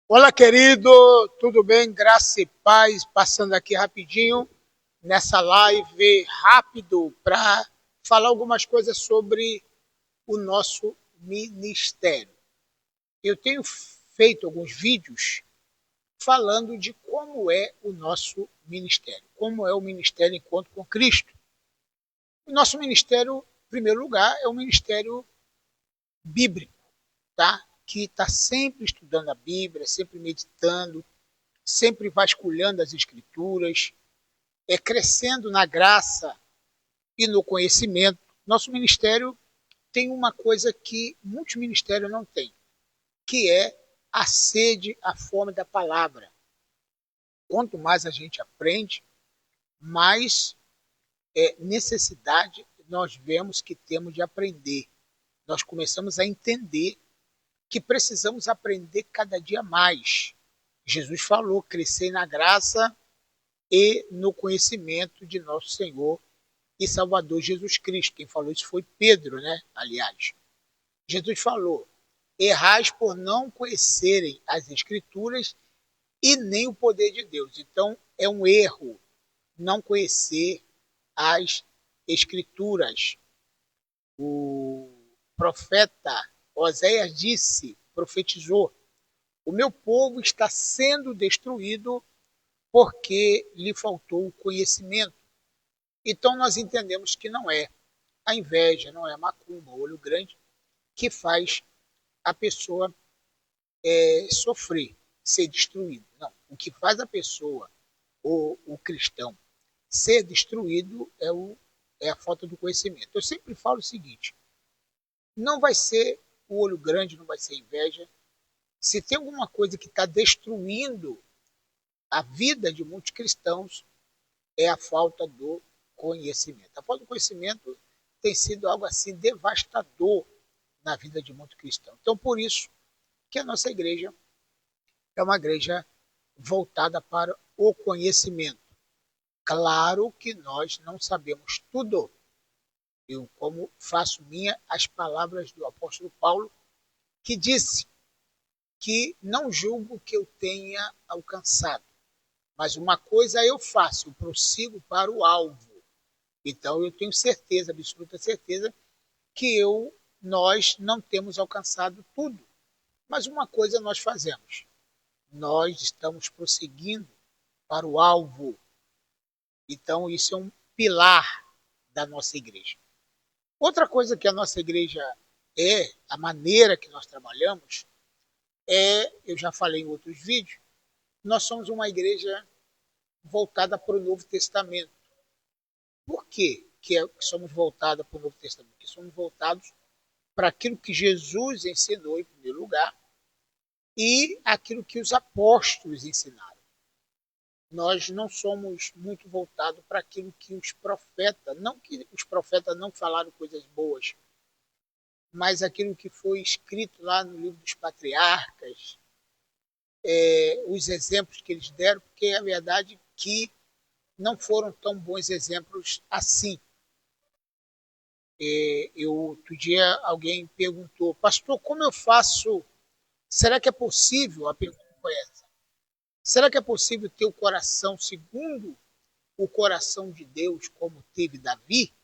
Olá, querido, tudo bem? Graça e paz, passando aqui rapidinho nessa live rápido para falar algumas coisas sobre o nosso ministério. Eu tenho feito alguns vídeos falando de como é o nosso ministério, como é o ministério Encontro com Cristo. O nosso ministério, em primeiro lugar, é um ministério bíblico, tá? Que está sempre estudando a Bíblia, sempre meditando, sempre vasculhando as escrituras, crescendo na graça e no conhecimento. Nosso ministério tem uma coisa que muitos ministérios não têm, que é a sede, a fome da palavra. Quanto mais a gente aprende, mais necessidade nós vemos que temos de aprender. Nós começamos a entender que precisamos aprender cada dia mais. Jesus falou: crescer na graça e no conhecimento de nosso Senhor e Salvador Jesus Cristo. Quem falou isso foi Pedro, né? Aliás, Jesus falou: errais por não conhecerem as Escrituras e nem o poder de Deus. Então, é um erro não conhecer as Escrituras. O profeta Oséias disse, profetizou: o meu povo está sendo destruído porque lhe faltou o conhecimento. Então nós entendemos que não é a inveja, não é a macumba, o olho grande, que faz a pessoa sofrer, ser destruído. Não. O que faz a pessoa, o cristão, ser destruído é a falta do conhecimento. Eu sempre falo o seguinte: não vai ser o olho grande, não vai ser inveja. Se tem alguma coisa que está destruindo a vida de muitos cristãos, é a falta do conhecimento. A falta do conhecimento tem sido algo assim devastador na vida de muitos cristãos. Então, por isso que a nossa igreja é uma igreja voltada para o conhecimento. Claro que nós não sabemos tudo. Eu, como faço minha as palavras do apóstolo Paulo, que disse que não julgo que eu tenha alcançado, mas uma coisa eu faço, eu prossigo para o alvo. Então eu tenho certeza, absoluta certeza, que nós não temos alcançado tudo. Mas uma coisa nós fazemos: nós estamos prosseguindo para o alvo. Então isso é um pilar da nossa igreja. Outra coisa que a nossa igreja a maneira que nós trabalhamos, eu já falei em outros vídeos, nós somos uma igreja voltada para o Novo Testamento. Por quê que somos voltados para o Novo Testamento? Porque somos voltados para aquilo que Jesus ensinou em primeiro lugar e aquilo que os apóstolos ensinaram. Nós não somos muito voltados para aquilo que os profetas, não que os profetas não falaram coisas boas, mas aquilo que foi escrito lá no livro dos patriarcas, os exemplos que eles deram, porque é a verdade que não foram tão bons exemplos assim. Outro dia alguém perguntou: pastor, como eu faço? Será que é possível? A pergunta foi essa. Será que é possível ter o coração segundo o coração de Deus, como teve Davi?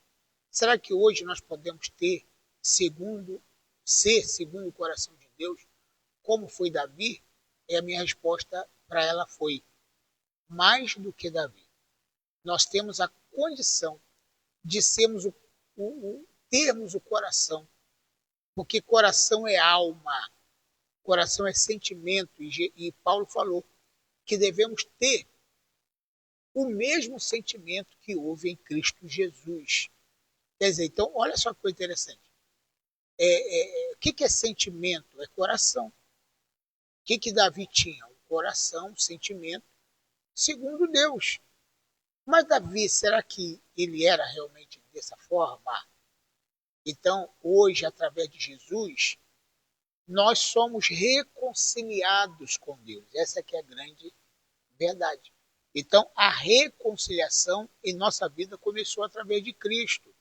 Será que hoje nós podemos ter segundo o coração de Deus, como foi Davi? E a minha resposta para ela foi: mais do que Davi. Nós temos a condição de sermos termos o coração, porque coração é alma, coração é sentimento, e Paulo falou que devemos ter o mesmo sentimento que houve em Cristo Jesus. Quer dizer, então, olha só que coisa interessante. O que é sentimento? É coração. O que Davi tinha? Um coração, um sentimento, segundo Deus. Mas Davi, será que ele era realmente dessa forma? Então, hoje, através de Jesus, nós somos reconciliados com Deus. Essa que é a grande verdade. Então, a reconciliação em nossa vida começou através de Cristo.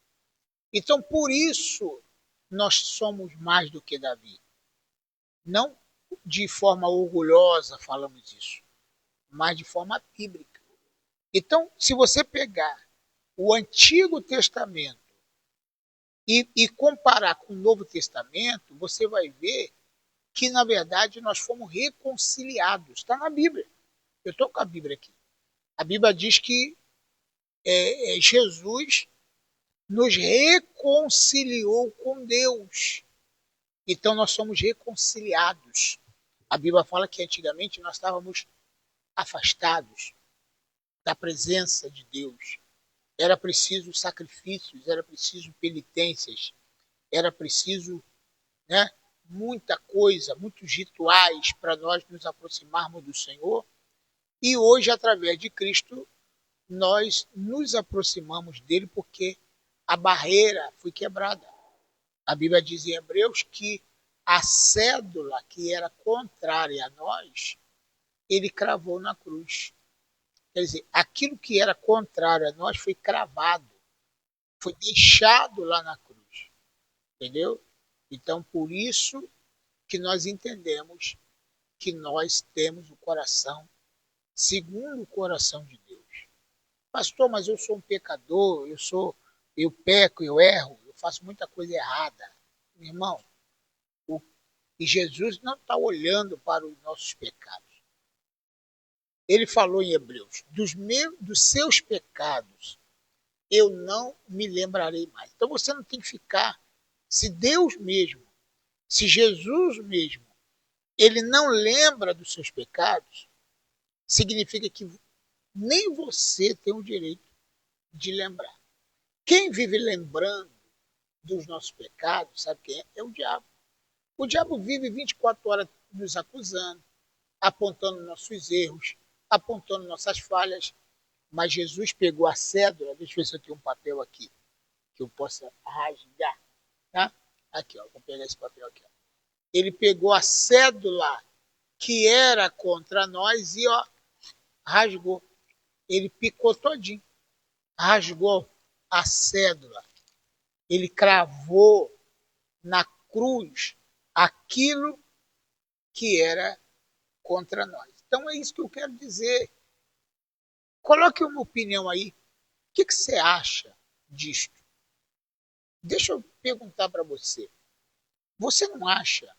Então, por isso, nós somos mais do que Davi. Não de forma orgulhosa falamos isso, mas de forma bíblica. Então, se você pegar o Antigo Testamento e comparar com o Novo Testamento, você vai ver que, na verdade, nós fomos reconciliados. Está na Bíblia. Eu estou com a Bíblia aqui. A Bíblia diz que Jesus nos reconciliou com Deus. Então, nós somos reconciliados. A Bíblia fala que antigamente nós estávamos afastados da presença de Deus. Era preciso sacrifícios, era preciso penitências, era preciso, né, muita coisa, muitos rituais para nós nos aproximarmos do Senhor. E hoje, através de Cristo, nós nos aproximamos dele porque a barreira foi quebrada. A Bíblia diz em Hebreus que a cédula que era contrária a nós, ele cravou na cruz. Quer dizer, aquilo que era contrário a nós foi cravado, foi deixado lá na cruz. Entendeu? Então, por isso que nós entendemos que nós temos o coração segundo o coração de Deus. Pastor, mas eu sou um pecador, eu peco, eu erro, eu faço muita coisa errada. Meu irmão, e Jesus não está olhando para os nossos pecados. Ele falou em Hebreus, dos seus pecados eu não me lembrarei mais. Então você não tem que ficar, se Deus mesmo, se Jesus mesmo, ele não lembra dos seus pecados, significa que nem você tem o direito de lembrar. Quem vive lembrando dos nossos pecados, sabe quem é? É o diabo. O diabo vive 24 horas nos acusando, apontando nossos erros, apontando nossas falhas. Mas Jesus pegou a cédula, deixa eu ver se eu tenho um papel aqui, que eu possa rasgar. Tá? Aqui, ó, vou pegar esse papel aqui. Ó. Ele pegou a cédula que era contra nós e ó, rasgou. Ele picou todinho, rasgou a cédula. Ele cravou na cruz aquilo que era contra nós. Então é isso que eu quero dizer. Coloque uma opinião aí. O que você acha disto? Deixa eu perguntar para você. Você não acha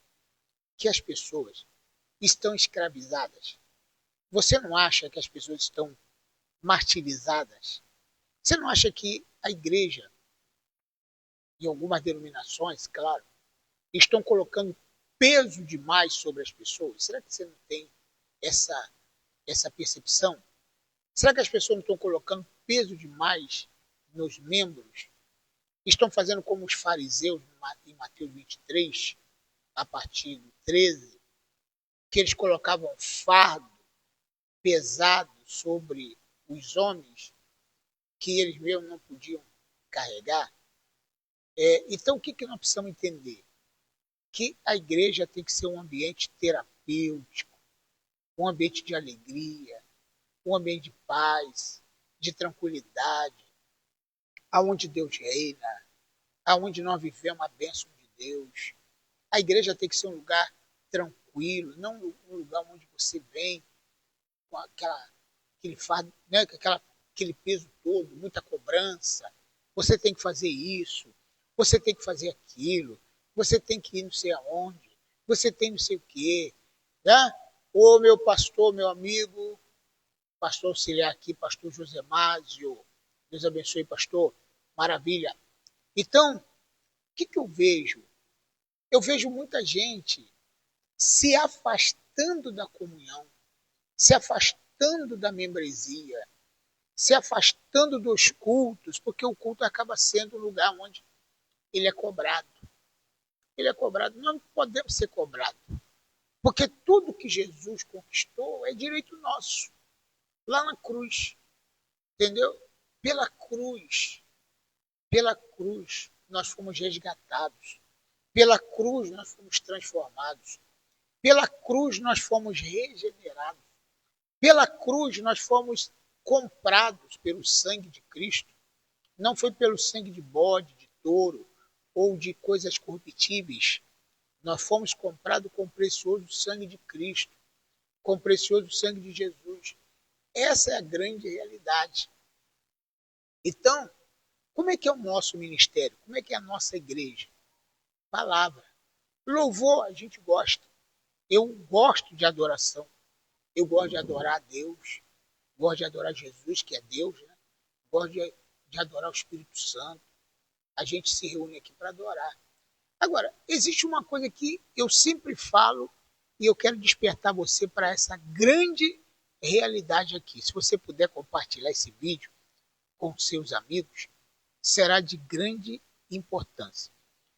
que as pessoas estão escravizadas? Você não acha que as pessoas estão martirizadas? Você não acha que a igreja, em algumas denominações, claro, estão colocando peso demais sobre as pessoas? Será que você não tem essa percepção? Será que as pessoas não estão colocando peso demais nos membros? Estão fazendo como os fariseus em Mateus 23, a partir do 13, que eles colocavam fardo pesado sobre os homens que eles mesmos não podiam carregar. Então, o que nós precisamos entender? Que a igreja tem que ser um ambiente terapêutico, um ambiente de alegria, um ambiente de paz, de tranquilidade, aonde Deus reina, aonde nós vivemos a bênção de Deus. A igreja tem que ser um lugar tranquilo, não um lugar onde você vem com aquele fardo, né, com aquele peso todo, muita cobrança. Você tem que fazer isso, você tem que fazer aquilo, você tem que ir não sei aonde, você tem não sei o quê. Né? Ô meu pastor, meu amigo, pastor auxiliar aqui, pastor José Másio, Deus abençoe, pastor, maravilha. Então, o que eu vejo? Eu vejo muita gente se afastando da comunhão, se afastando da membresia, se afastando dos cultos, porque o culto acaba sendo um lugar onde ele é cobrado. Ele é cobrado. Nós não podemos ser cobrados, porque tudo que Jesus conquistou é direito nosso, lá na cruz, entendeu? Pela cruz, nós fomos resgatados. Pela cruz, nós fomos transformados. Pela cruz, nós fomos regenerados. Pela cruz, nós fomos comprados pelo sangue de Cristo. Não foi pelo sangue de bode, de touro ou de coisas corruptíveis, Nós fomos comprados com o precioso sangue de Cristo, com o precioso sangue de Jesus. Essa é a grande realidade. Então, como é que é o nosso ministério? Como é que é a nossa igreja? Palavra. Louvor, a gente gosta. Eu gosto de adoração. Eu gosto de adorar a Deus. Gosto de adorar Jesus, que é Deus. Né? Gosto de adorar o Espírito Santo. A gente se reúne aqui para adorar. Agora, existe uma coisa que eu sempre falo e eu quero despertar você para essa grande realidade aqui. Se você puder compartilhar esse vídeo com seus amigos, será de grande importância.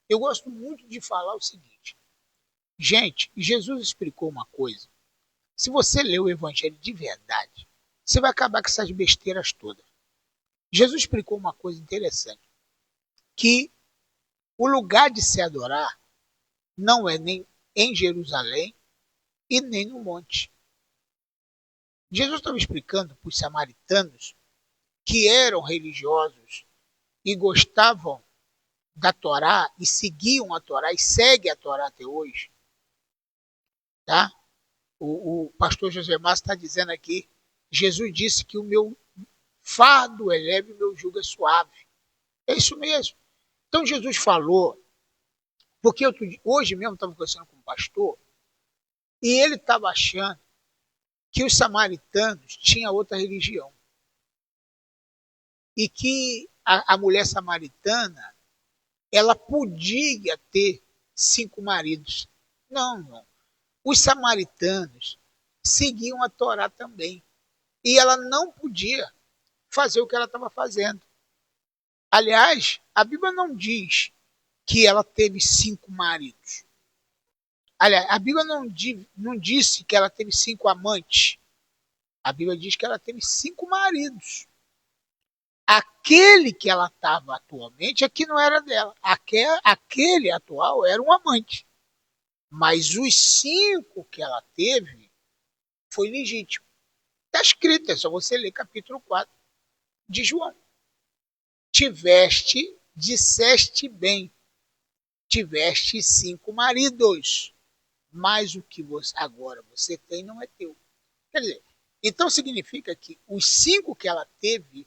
Eu gosto muito de falar o seguinte. Gente, Jesus explicou uma coisa. Se você ler o Evangelho de verdade, você vai acabar com essas besteiras todas. Jesus explicou uma coisa interessante. Que o lugar de se adorar não é nem em Jerusalém e nem no monte. Jesus estava explicando para os samaritanos que eram religiosos e gostavam da Torá e seguiam a Torá e seguem a Torá até hoje. Tá? O pastor José Márcio está dizendo aqui, Jesus disse que o meu fardo é leve e o meu jugo é suave. É isso mesmo. Então Jesus falou, porque hoje mesmo estava conversando com um pastor, e ele estava achando que os samaritanos tinham outra religião. E que a mulher samaritana, ela podia ter 5 maridos. Não, não. Os samaritanos seguiam a Torá também. E ela não podia fazer o que ela estava fazendo. Aliás, a Bíblia não diz que ela teve 5 maridos. Aliás, a Bíblia não disse que ela teve 5 amantes. A Bíblia diz que ela teve 5 maridos. Aquele que ela estava atualmente é que não era dela. Aquele atual era um amante. Mas os 5 que ela teve foi legítimo. Está escrito, é só você ler capítulo 4 de João. Disseste bem, tiveste 5 maridos, mas o que agora você tem não é teu. Quer dizer, então significa que os 5 que ela teve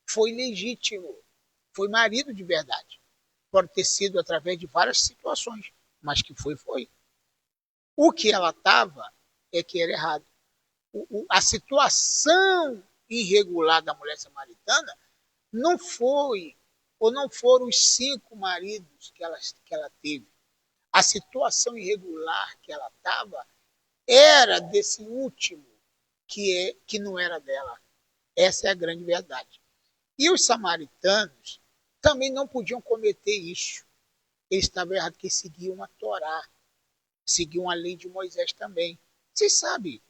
foi legítimo, foi marido de verdade. Pode ter sido através de várias situações, mas que foi. O que ela estava é que era errado. A situação irregular da mulher samaritana não foi, ou não foram os 5 maridos que ela teve. A situação irregular que ela estava era desse último, que não era dela. Essa é a grande verdade. E os samaritanos também não podiam cometer isso. Eles estavam errados, porque seguiam a Torá, seguiam a lei de Moisés também. Vocês sabem,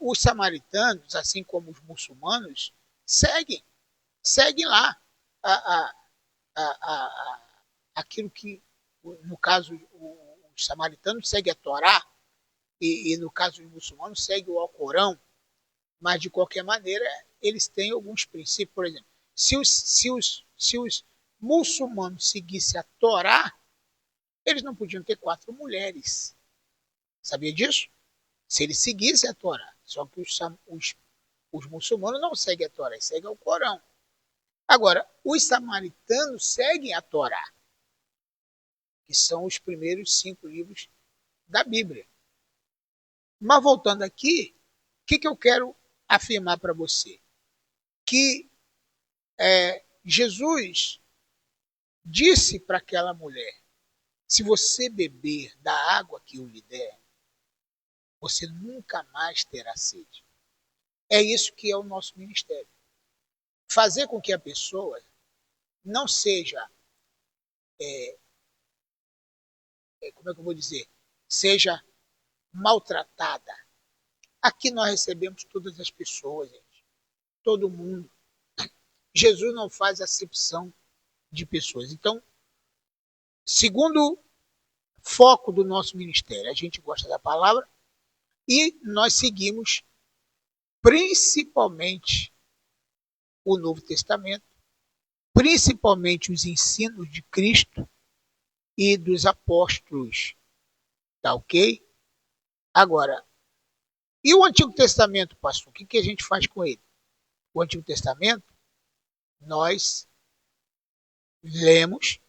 os samaritanos, assim como os muçulmanos, seguem lá aquilo que, no caso, os samaritanos seguem a Torá, e no caso dos muçulmanos, seguem o Alcorão, mas de qualquer maneira, eles têm alguns princípios. Por exemplo, se os muçulmanos seguissem a Torá, eles não podiam ter 4 mulheres. Sabia disso? Se eles seguissem a Torá. Só que os muçulmanos não seguem a Torá, eles seguem o Corão. Agora, os samaritanos seguem a Torá, que são os primeiros 5 livros da Bíblia. Mas voltando aqui, o que eu quero afirmar para você? Que Jesus disse para aquela mulher, se você beber da água que eu lhe der, você nunca mais terá sede. É isso que é o nosso ministério. Fazer com que a pessoa não seja, como é que eu vou dizer, seja maltratada. Aqui nós recebemos todas as pessoas, gente. Todo mundo. Jesus não faz acepção de pessoas. Então, segundo foco do nosso ministério, a gente gosta da palavra e nós seguimos principalmente o Novo Testamento, principalmente os ensinos de Cristo e dos apóstolos Tá ok? Agora, e o Antigo Testamento, pastor? O que a gente faz com ele? O Antigo Testamento, nós lemos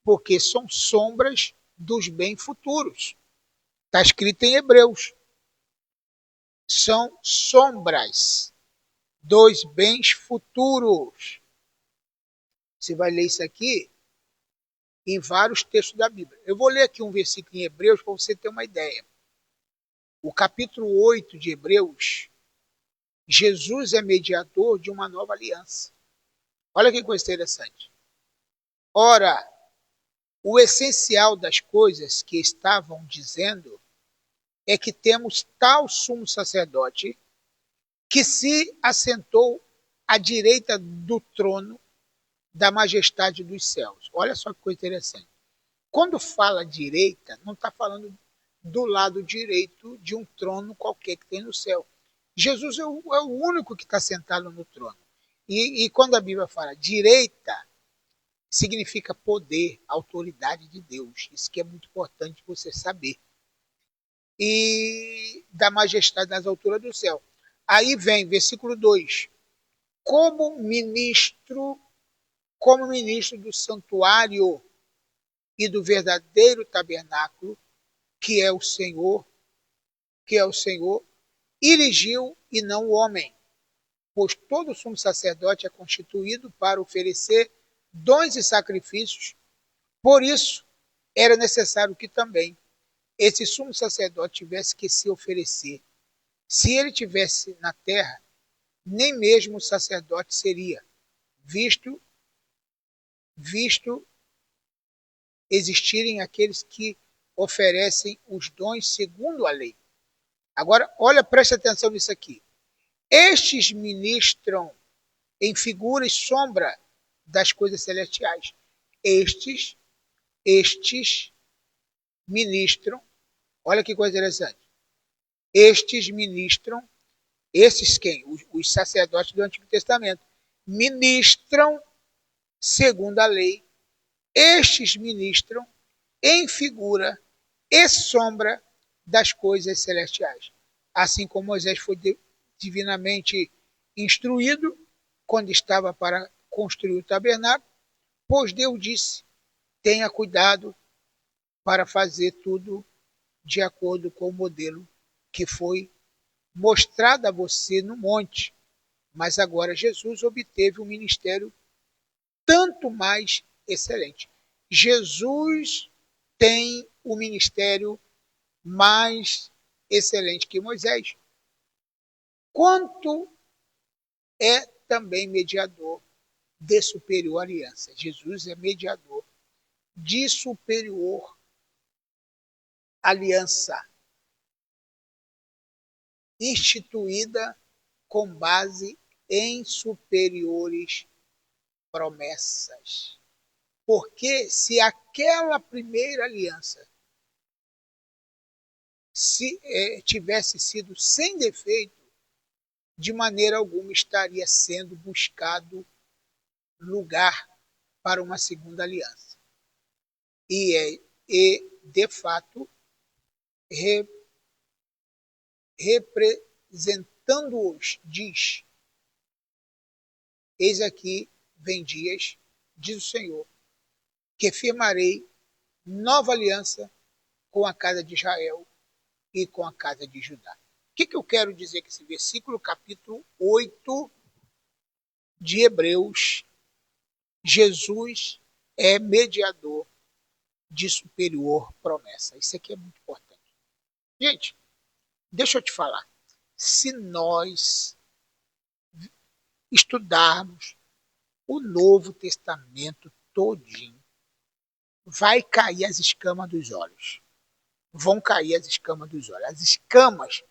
porque são sombras dos bens futuros. Está escrito em Hebreus. São sombras dos bens futuros. Você vai ler isso aqui em vários textos da Bíblia. Eu vou ler aqui um versículo em Hebreus para você ter uma ideia. O capítulo 8 de Hebreus, Jesus é mediador de uma nova aliança. Olha que coisa interessante. Ora, o essencial das coisas que estavam dizendo é que temos tal sumo sacerdote que se assentou à direita do trono da majestade dos céus. Olha só que coisa interessante. Quando fala direita, não está falando do lado direito de um trono qualquer que tem no céu. Jesus é o único que está sentado no trono. E quando a Bíblia fala direita, significa poder, autoridade de Deus. Isso que é muito importante você saber. E da majestade nas alturas do céu. Aí vem, versículo 2. Como ministro do santuário e do verdadeiro tabernáculo, que é o Senhor, erigiu e não o homem, pois todo sumo sacerdote é constituído para oferecer dons e sacrifícios. Por isso, era necessário que também esse sumo sacerdote tivesse que se oferecer. Se ele tivesse na terra, nem mesmo o sacerdote seria, visto existirem aqueles que oferecem os dons segundo a lei. Agora, olha, preste atenção nisso aqui. Estes ministram em figura e sombra das coisas celestiais. Estes ministram, olha que coisa interessante. Estes ministram, esses quem? Os sacerdotes do Antigo Testamento. Ministram segundo a lei. Estes ministram em figura e sombra das coisas celestiais. Assim como Moisés foi divinamente instruído quando estava para construir o tabernáculo, pois Deus disse: tenha cuidado para fazer tudo de acordo com o modelo que foi mostrado a você no monte. Mas agora Jesus obteve um ministério tanto mais excelente. Jesus tem o ministério mais excelente que Moisés. Quanto é também mediador de superior aliança. Jesus é mediador de superior aliança, instituída com base em superiores promessas. Porque se aquela primeira aliança tivesse sido sem defeito, de maneira alguma estaria sendo buscado lugar para uma segunda aliança. E de fato, representando-os, diz: eis aqui vem dias, diz o Senhor, que firmarei nova aliança com a casa de Israel e com a casa de Judá. O que eu quero dizer com esse versículo, capítulo 8 de Hebreus? Jesus é mediador de superior promessa. Isso aqui é muito importante. Gente, deixa eu te falar. Se nós estudarmos o Novo Testamento todinho, vai cair as escamas dos olhos. Vão cair as escamas dos olhos. As escamas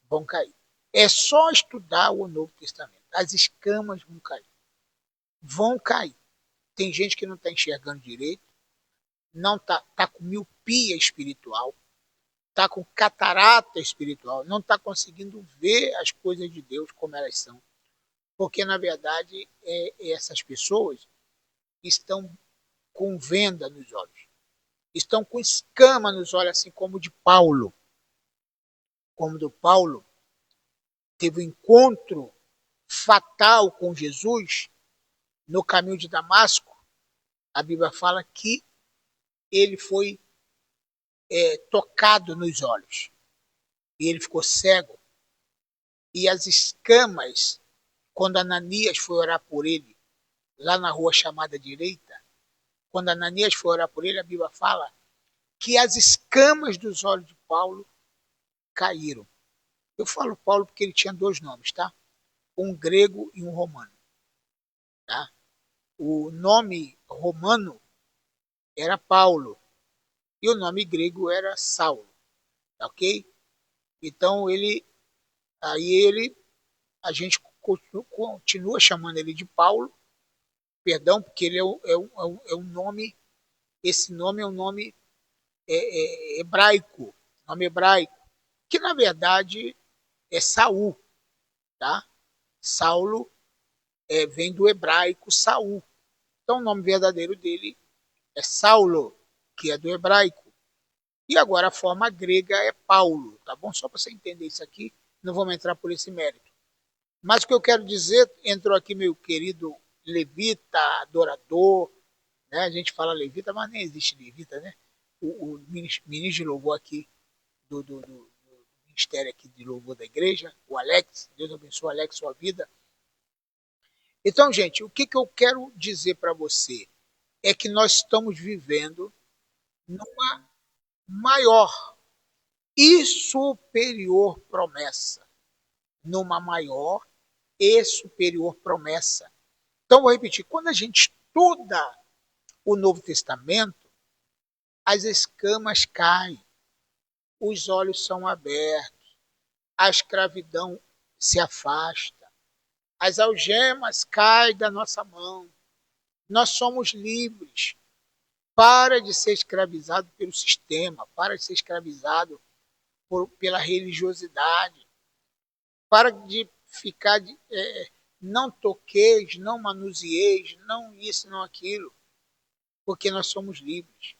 vão cair. É só estudar o Novo Testamento. As escamas vão cair. Vão cair. Tem gente que não está enxergando direito, não tá com miopia espiritual, está com catarata espiritual, não está conseguindo ver as coisas de Deus como elas são. Porque, na verdade, essas pessoas estão com venda nos olhos. estão com escama nos olhos, assim como o de Paulo. Como do Paulo teve um encontro fatal com Jesus no caminho de Damasco, a Bíblia fala que ele foi tocado nos olhos e ele ficou cego. E as escamas, quando Ananias foi orar por ele, lá na rua chamada Direita, quando Ananias foi orar por ele, a Bíblia fala que as escamas dos olhos de Paulo caíram. Eu falo Paulo porque ele tinha dois nomes, tá? Um grego e um romano. Tá? O nome romano era Paulo e o nome grego era Saulo, tá ok? Então a gente continua chamando ele de Paulo, perdão, porque ele é um nome, esse nome é um nome hebraico, nome hebraico, que na verdade é Saul, tá? Saulo vem do hebraico Saul. Então o nome verdadeiro dele é Saulo, que é do hebraico. E agora a forma grega é Paulo, tá bom? Só para você entender isso aqui, não vamos entrar por esse mérito. Mas o que eu quero dizer, entrou aqui meu querido levita, adorador, né? A gente fala levita, mas nem existe levita, né? O ministro de louvor aqui do ministério aqui de louvor da igreja, o Alex, Deus abençoe, Alex, sua vida. Então, gente, o que eu quero dizer para você é que nós estamos vivendo numa maior e superior promessa. Numa maior e superior promessa. Então, vou repetir: quando a gente estuda o Novo Testamento, as escamas caem, os olhos são abertos, a escravidão se afasta, as algemas caem da nossa mão, nós somos livres. Para de ser escravizado pelo sistema, para de ser escravizado pela religiosidade, para de ficar não toqueis, não manusieis, não isso, não aquilo, porque nós somos livres.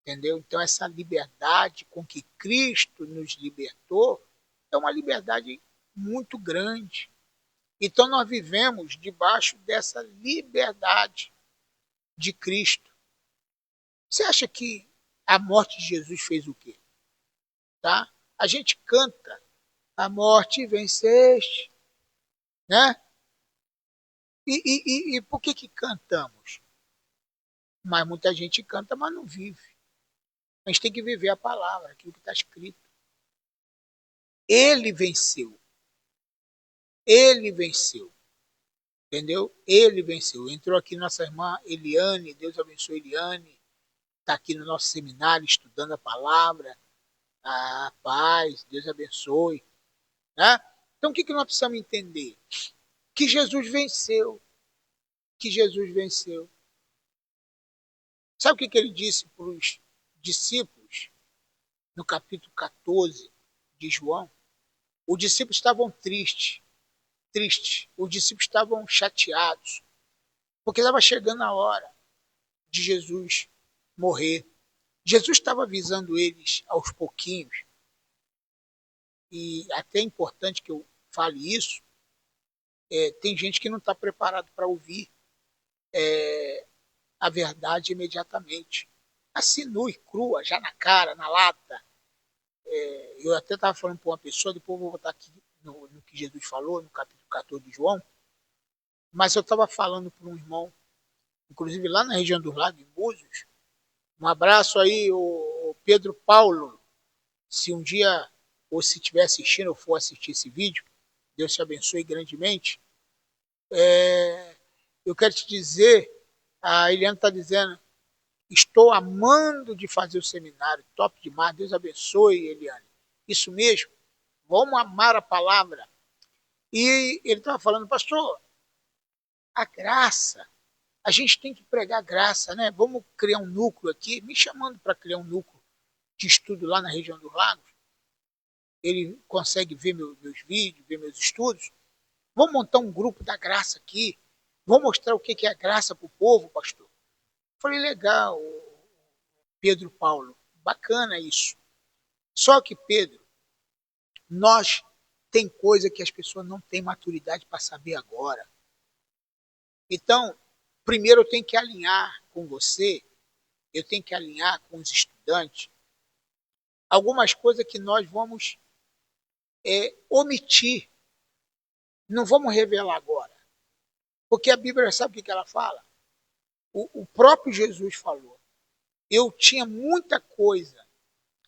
Entendeu? Então essa liberdade com que Cristo nos libertou é uma liberdade muito grande. Então nós vivemos debaixo dessa liberdade de Cristo. Você acha que a morte de Jesus fez o quê? Tá? A gente canta: a morte venceste, né? E por que cantamos? Mas muita gente canta, mas não vive. A gente tem que viver a palavra, aquilo que está escrito. Ele venceu. Ele venceu. Entendeu? Ele venceu. Entrou aqui nossa irmã Eliane, Deus abençoe Eliane. Está aqui no nosso seminário estudando a palavra. A paz, Deus abençoe. Né? Então o que nós precisamos entender? Que Jesus venceu. Que Jesus venceu. Sabe o que ele disse para os discípulos no capítulo 14 de João? Os discípulos estavam tristes. Os discípulos estavam chateados, porque estava chegando a hora de Jesus morrer. Jesus estava avisando eles aos pouquinhos, e até é importante que eu fale isso, tem gente que não está preparado para ouvir a verdade imediatamente. Assim, nua e crua, já na cara, na lata. Eu até estava falando para uma pessoa, depois eu vou botar aqui no que Jesus falou, no capítulo 14 de João, mas eu estava falando para um irmão, inclusive lá na região dos Lagos, em Búzios. Um abraço aí, o Pedro Paulo. Se um dia, ou se estiver assistindo ou for assistir esse vídeo, Deus te abençoe grandemente. Eu quero te dizer, a Eliana está dizendo: estou amando de fazer o seminário, top demais, Deus abençoe, Eliane. Isso mesmo, vamos amar a palavra. E ele estava falando: pastor, a graça, a gente tem que pregar graça, né? Vamos criar um núcleo aqui, me chamando para criar um núcleo de estudo lá na região dos Lagos. Ele consegue ver meus vídeos, ver meus estudos. Vamos montar um grupo da graça aqui. Vou mostrar o que é a graça para o povo, pastor. Eu falei: legal, Pedro Paulo. Bacana isso. Só que, Pedro, nós tem coisa que as pessoas não têm maturidade para saber agora. Então, primeiro eu tenho que alinhar com você, eu tenho que alinhar com os estudantes, algumas coisas que nós vamos omitir, não vamos revelar agora. Porque a Bíblia sabe o que ela fala? O próprio Jesus falou. Eu tinha muita coisa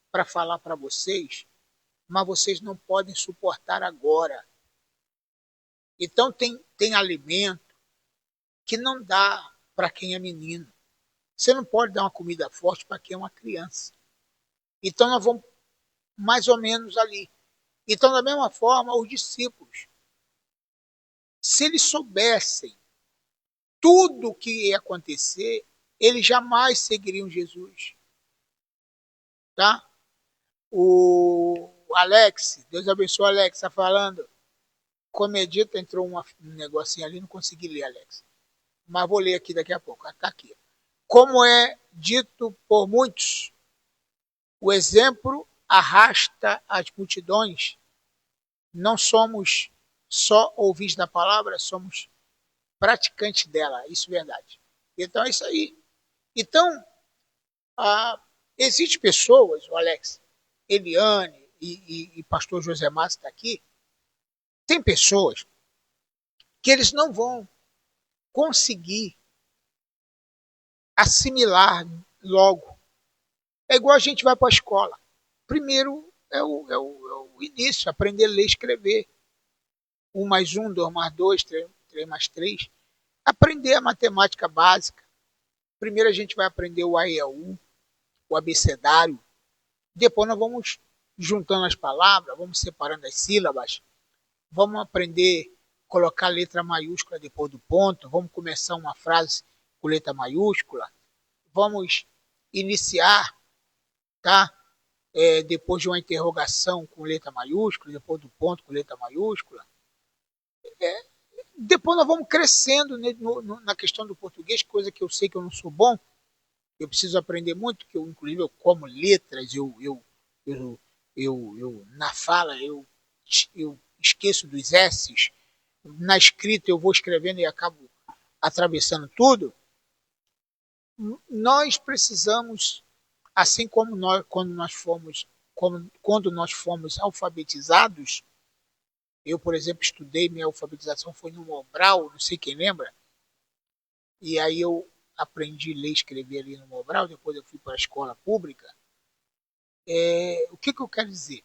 para falar para vocês, mas vocês não podem suportar agora. Então tem alimento que não dá para quem é menino. Você não pode dar uma comida forte para quem é uma criança. Então nós vamos mais ou menos ali. Então, da mesma forma, os discípulos, se eles soubessem tudo o que ia acontecer, eles jamais seguiriam Jesus. Tá? O Alex, Deus abençoe o Alex, está falando. Comedita entrou um negocinho ali, não consegui ler, Alex. Mas vou ler aqui daqui a pouco. Está aqui. Como é dito por muitos, o exemplo arrasta as multidões. Não somos só ouvintes da palavra, somos praticantes dela. Isso é verdade. Então é isso aí. Então, existem pessoas, o Alex, Eliane e pastor José Márcio está aqui, tem pessoas que eles não vão conseguir assimilar logo. É igual a gente vai para a escola. Primeiro é o início, aprender a ler e escrever. 1 mais 1, 2 mais 2, 3 mais 3. Aprender a matemática básica. Primeiro a gente vai aprender o A e U, o abecedário. Depois nós vamos juntando as palavras, vamos separando as sílabas. Vamos aprender a colocar letra maiúscula depois do ponto. Vamos começar uma frase com letra maiúscula. Vamos iniciar, tá? Depois de uma interrogação com letra maiúscula, depois do ponto com letra maiúscula. Depois nós vamos crescendo na questão do português, coisa que eu sei que eu não sou bom. Eu preciso aprender muito, que eu, inclusive, eu como letras, na fala, eu esqueço dos S's, na escrita eu vou escrevendo e acabo atravessando tudo. Nós precisamos, assim como nós, quando nós fomos alfabetizados, eu, por exemplo, estudei, minha alfabetização foi no Mobral, não sei quem lembra, e aí eu aprendi a ler e escrever ali no Mobral, depois eu fui para a escola pública. O que eu quero dizer?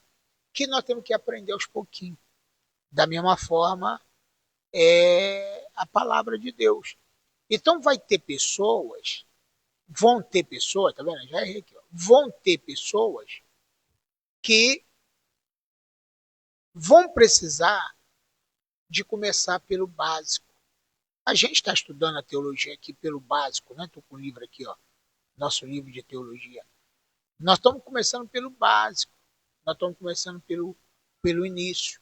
Que nós temos que aprender aos pouquinhos. Da mesma forma, a palavra de Deus. Então vão ter pessoas, tá vendo? Já errei aqui, ó. Vão ter pessoas que vão precisar de começar pelo básico. A gente está estudando a teologia aqui pelo básico, né? Estou com o livro aqui, ó, nosso livro de teologia. Nós estamos começando pelo básico, nós estamos começando pelo início.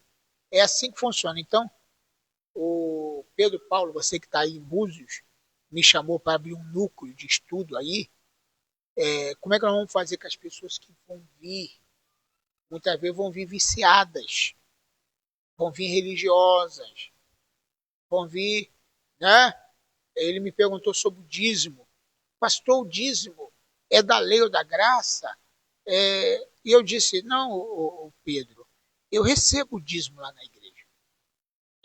É assim que funciona. Então, o Pedro Paulo, você que está aí em Búzios, me chamou para abrir um núcleo de estudo aí. Como é que nós vamos fazer com as pessoas que vão vir? Muitas vezes vão vir viciadas, vão vir religiosas, vão vir, né? Ele me perguntou sobre o dízimo. Pastor, o dízimo é da lei ou da graça? E eu disse, não, Pedro, eu recebo o dízimo lá na igreja.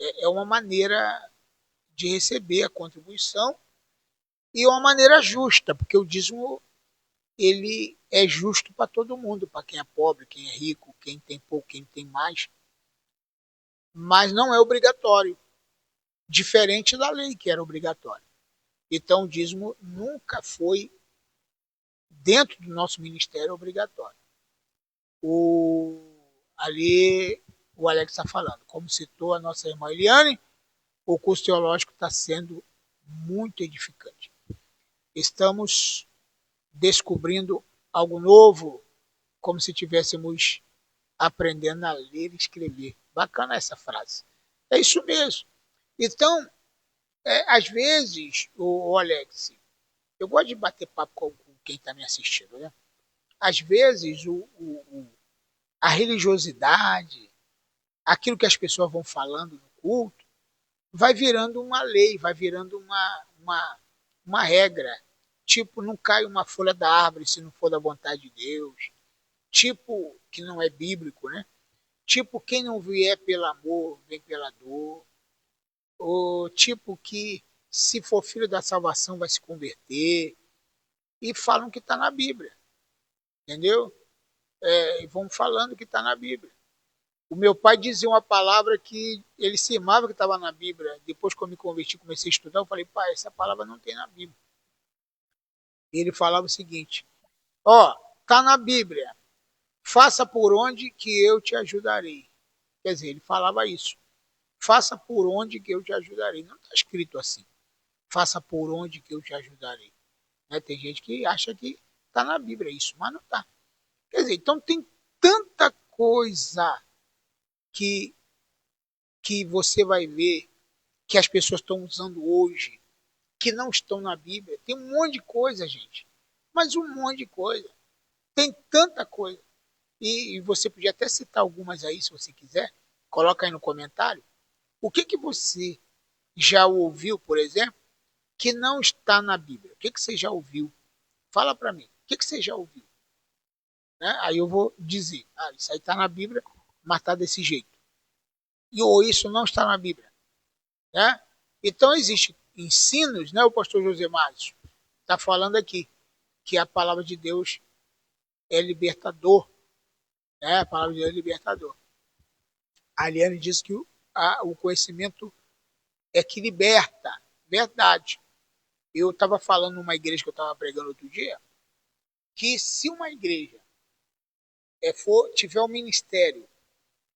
É uma maneira de receber a contribuição e uma maneira justa, porque o dízimo ele é justo para todo mundo, para quem é pobre, quem é rico, quem tem pouco, quem tem mais. Mas não é obrigatório, diferente da lei que era obrigatório. Então o dízimo nunca foi, dentro do nosso ministério, obrigatório. Ali o Alex está falando, como citou a nossa irmã Eliane, o curso teológico está sendo muito edificante. Estamos descobrindo algo novo, como se estivéssemos aprendendo a ler e escrever. Bacana essa frase. É isso mesmo. Então, às vezes, o Alex, eu gosto de bater papo com quem está me assistindo, né? Às vezes, a religiosidade, aquilo que as pessoas vão falando no culto, vai virando uma lei, vai virando uma regra. Tipo, não cai uma folha da árvore se não for da vontade de Deus. Tipo, que não é bíblico, né? Tipo, quem não vier pelo amor, vem pela dor. Ou tipo que se for filho da salvação vai se converter. E falam que está na Bíblia, entendeu? E vão falando que está na Bíblia. O meu pai dizia uma palavra que ele se irmava que estava na Bíblia. Depois que eu me converti, comecei a estudar, eu falei, pai, essa palavra não tem na Bíblia. E ele falava o seguinte, ó, tá na Bíblia, faça por onde que eu te ajudarei. Quer dizer, ele falava isso. Faça por onde que eu te ajudarei. Não está escrito assim. Faça por onde que eu te ajudarei. Né? Tem gente que acha que está na Bíblia isso, mas não está. Quer dizer, então tem tanta coisa que, que você vai ver que as pessoas estão usando hoje, que não estão na Bíblia. Tem um monte de coisa, gente. Mas um monte de coisa. Tem tanta coisa. E você podia até citar algumas aí, se você quiser. Coloca aí no comentário. O que você já ouviu, por exemplo, que não está na Bíblia? O que você já ouviu? Fala para mim. O que você já ouviu? Né? Aí eu vou dizer, isso aí está na Bíblia, mas está desse jeito. Ou isso não está na Bíblia. Né? Então existem ensinos, né? O pastor José Márcio está falando aqui que a palavra de Deus é libertador. Né? A palavra de Deus é libertador. A Aliane diz que o conhecimento é que liberta. Verdade. Eu estava falando numa igreja que eu estava pregando outro dia, que se uma igreja tiver um ministério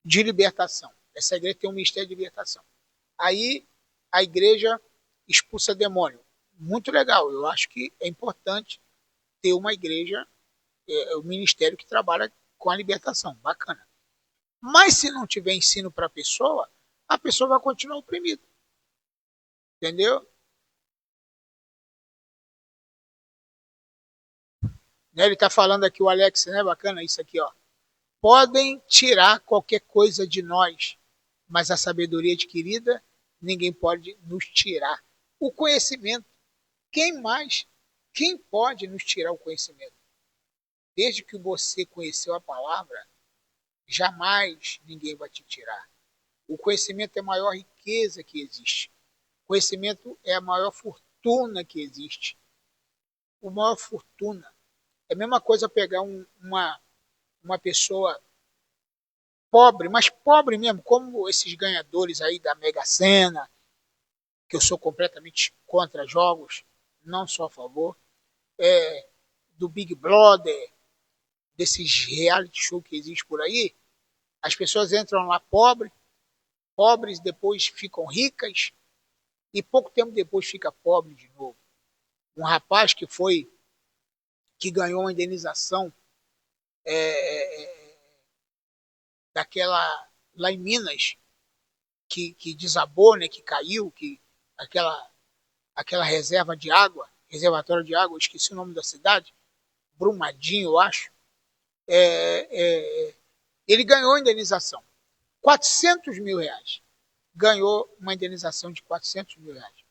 de libertação, essa igreja tem um ministério de libertação, aí a igreja expulsa demônio. Muito legal, eu acho que é importante ter uma igreja, um ministério que trabalha com a libertação, bacana. Mas se não tiver ensino para a pessoa vai continuar oprimida. Entendeu? Né, ele está falando aqui, o Alex, né? Bacana isso aqui, ó. Podem tirar qualquer coisa de nós, mas a sabedoria adquirida ninguém pode nos tirar. O conhecimento, quem mais? Quem pode nos tirar o conhecimento? Desde que você conheceu a palavra, jamais ninguém vai te tirar. O conhecimento é a maior riqueza que existe. O conhecimento é a maior fortuna que existe. A maior fortuna. É a mesma coisa pegar uma pessoa pobre, mas pobre mesmo, como esses ganhadores aí da Mega Sena, que eu sou completamente contra jogos, não sou a favor, do Big Brother, desses reality show que existe por aí, as pessoas entram lá pobres depois ficam ricas e pouco tempo depois fica pobre de novo. Um rapaz que ganhou uma indenização daquela lá em Minas que desabou, né, que caiu, que aquela reserva de água, reservatório de água, esqueci o nome da cidade, Brumadinho, eu acho. Ele ganhou a indenização, 400 mil reais. Ganhou uma indenização de 400 mil reais.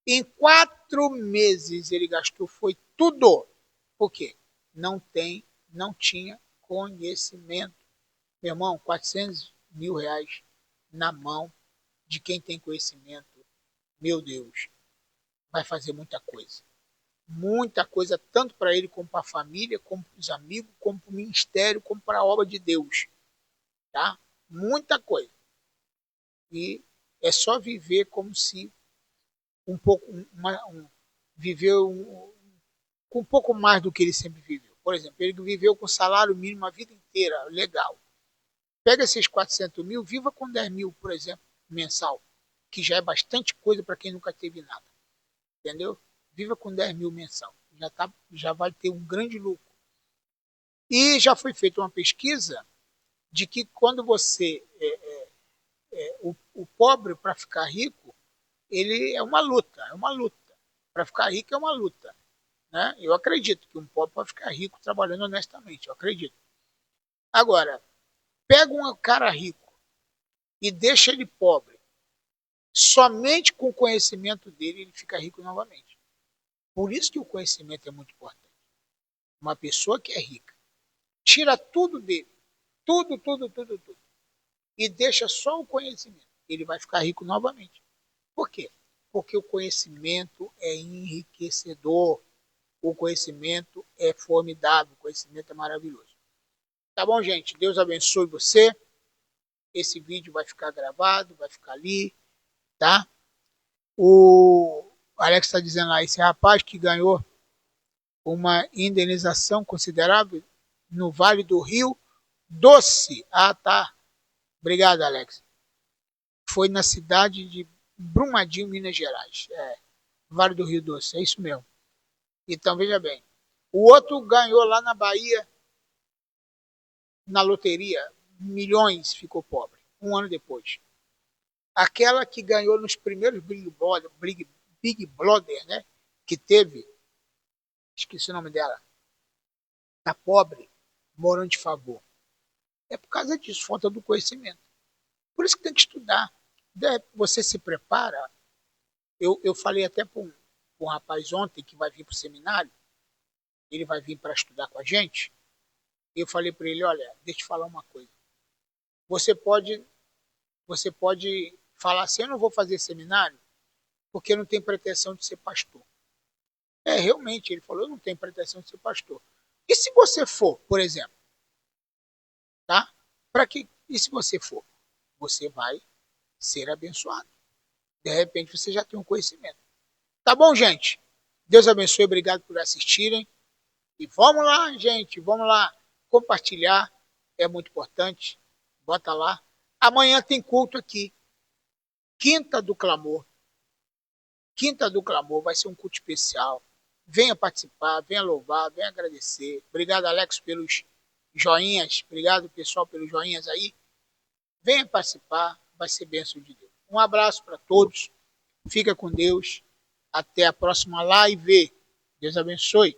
Em 4 meses ele gastou, foi tudo. Por quê? Não tinha conhecimento. Meu irmão, 400 mil reais na mão de quem tem conhecimento, meu Deus, vai fazer muita coisa. Muita coisa, tanto para ele como para a família, como para os amigos, como para o ministério, como para a obra de Deus. Tá? Muita coisa. E é só viver como se viveu com um pouco mais do que ele sempre viveu. Por exemplo, ele viveu com salário mínimo a vida inteira, legal. Pega esses 400 mil, viva com 10 mil, por exemplo, mensal, que já é bastante coisa para quem nunca teve nada. Entendeu? Viva com 10 mil mensal. Já vai ter um grande lucro. E já foi feita uma pesquisa de que quando você o pobre para ficar rico, ele é uma luta. Para ficar rico é uma luta. Né? Eu acredito que um pobre pode ficar rico trabalhando honestamente, eu acredito. Agora, pega um cara rico e deixa ele pobre, somente com o conhecimento dele ele fica rico novamente. Por isso que o conhecimento é muito importante. Uma pessoa que é rica, tira tudo dele, tudo, e deixa só o conhecimento, ele vai ficar rico novamente. Por quê? Porque o conhecimento é enriquecedor, o conhecimento é formidável, o conhecimento é maravilhoso. Tá bom, gente? Deus abençoe você. Esse vídeo vai ficar gravado, vai ficar ali, tá? O Alex está dizendo lá, esse rapaz que ganhou uma indenização considerável no Vale do Rio Doce. Ah, tá. Obrigado, Alex. Foi na cidade de Brumadinho, Minas Gerais. Vale do Rio Doce, é isso mesmo. Então, veja bem. O outro ganhou lá na Bahia, na loteria, milhões, ficou pobre, um ano depois. Aquela que ganhou nos primeiros Big Brother, né? Que teve, esqueci o nome dela, tá pobre, morando de favor. É por causa disso, falta do conhecimento. Por isso que tem que estudar. Você se prepara. Eu falei até para um rapaz ontem que vai vir para o seminário, ele vai vir para estudar com a gente. Eu falei para ele, olha, deixa eu te falar uma coisa. Você pode falar assim, eu não vou fazer seminário porque eu não tenho pretensão de ser pastor. Realmente, ele falou, eu não tenho pretensão de ser pastor. E se você for, por exemplo, tá? E se você for? Você vai ser abençoado. De repente você já tem um conhecimento. Tá bom, gente? Deus abençoe, obrigado por assistirem. E vamos lá, gente, vamos lá. Compartilhar é muito importante. Bota lá. Amanhã tem culto aqui. Quinta do Clamor. Quinta do Clamor vai ser um culto especial. Venha participar, venha louvar, venha agradecer. Obrigado, Alex, pelos joinhas. Obrigado, pessoal, pelos joinhas aí. Venha participar, vai ser bênção de Deus. Um abraço para todos. Fica com Deus. Até a próxima live. Deus abençoe.